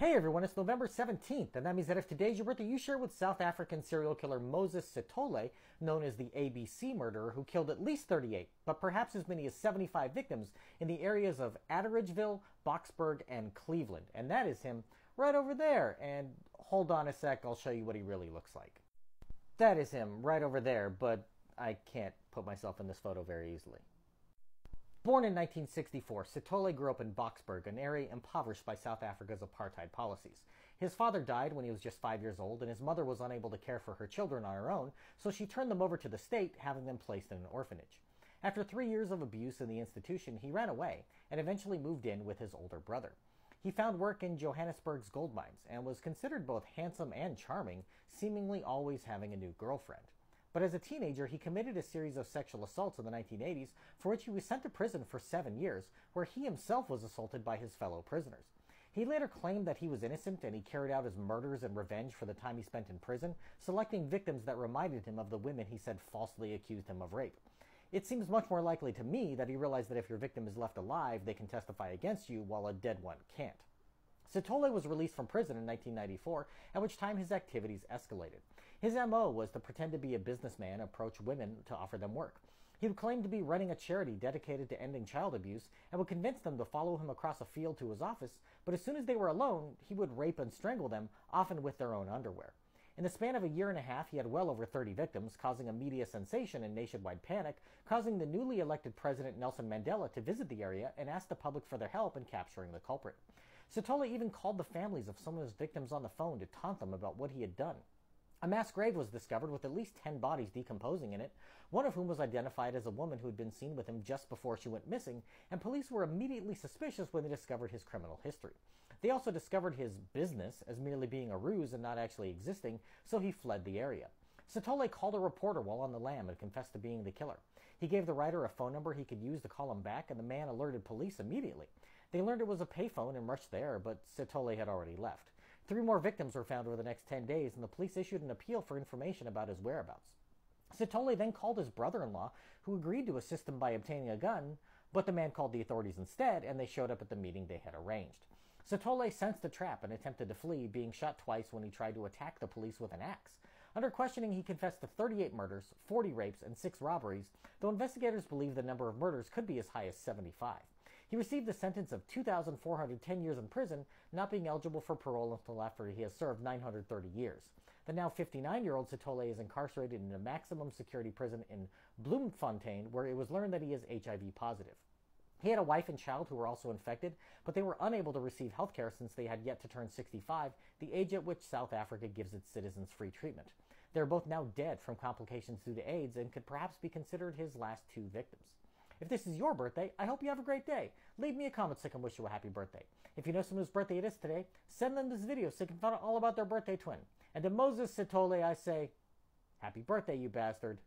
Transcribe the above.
Hey everyone, it's November 17th, and that means that if today's your birthday, you share with South African serial killer Moses Sithole, known as the ABC murderer, who killed at least 38, but perhaps as many as 75 victims in the areas of Atteridgeville, Boksburg, and Cleveland. And that is him right over there. And hold on a sec, I'll show you what he really looks like. That is him right over there, but I can't put myself in this photo very easily. Born in 1964, Sithole grew up in Boksburg, an area impoverished by South Africa's apartheid policies. His father died when he was just 5 years old, and his mother was unable to care for her children on her own, so she turned them over to the state, having them placed in an orphanage. After 3 years of abuse in the institution, he ran away and eventually moved in with his older brother. He found work in Johannesburg's gold mines and was considered both handsome and charming, seemingly always having a new girlfriend. But as a teenager, he committed a series of sexual assaults in the 1980s, for which he was sent to prison for 7 years, where he himself was assaulted by his fellow prisoners. He later claimed that he was innocent, and he carried out his murders in revenge for the time he spent in prison, selecting victims that reminded him of the women he said falsely accused him of rape. It seems much more likely to me that he realized that if your victim is left alive, they can testify against you, while a dead one can't. Sithole was released from prison in 1994, at which time his activities escalated. His MO was to pretend to be a businessman and approach women to offer them work. He would claim to be running a charity dedicated to ending child abuse and would convince them to follow him across a field to his office, but as soon as they were alone, he would rape and strangle them, often with their own underwear. In the span of a year and a half, he had well over 30 victims, causing a media sensation and nationwide panic, causing the newly elected President Nelson Mandela to visit the area and ask the public for their help in capturing the culprit. Sithole even called the families of some of his victims on the phone to taunt them about what he had done. A mass grave was discovered with at least 10 bodies decomposing in it, one of whom was identified as a woman who had been seen with him just before she went missing, and police were immediately suspicious when they discovered his criminal history. They also discovered his business as merely being a ruse and not actually existing, so he fled the area. Sithole called a reporter while on the lam and confessed to being the killer. He gave the writer a phone number he could use to call him back, and the man alerted police immediately. They learned it was a payphone and rushed there, but Sithole had already left. 3 more victims were found over the next 10 days, and the police issued an appeal for information about his whereabouts. Sithole then called his brother-in-law, who agreed to assist him by obtaining a gun, but the man called the authorities instead, and they showed up at the meeting they had arranged. Sithole sensed the trap and attempted to flee, being shot twice when he tried to attack the police with an axe. Under questioning, he confessed to 38 murders, 40 rapes, and 6 robberies, though investigators believe the number of murders could be as high as 75. He received a sentence of 2,410 years in prison, not being eligible for parole until after he has served 930 years. The now 59-year-old Sithole is incarcerated in a maximum security prison in Bloemfontein, where it was learned that he is HIV positive. He had a wife and child who were also infected, but they were unable to receive health care since they had yet to turn 65, the age at which South Africa gives its citizens free treatment. They are both now dead from complications due to AIDS and could perhaps be considered his last 2 victims. If this is your birthday, I hope you have a great day. Leave me a comment so I can wish you a happy birthday. If you know someone whose birthday it is today, send them this video so they can find out all about their birthday twin. And to Moses Sithole, I say, happy birthday, you bastard.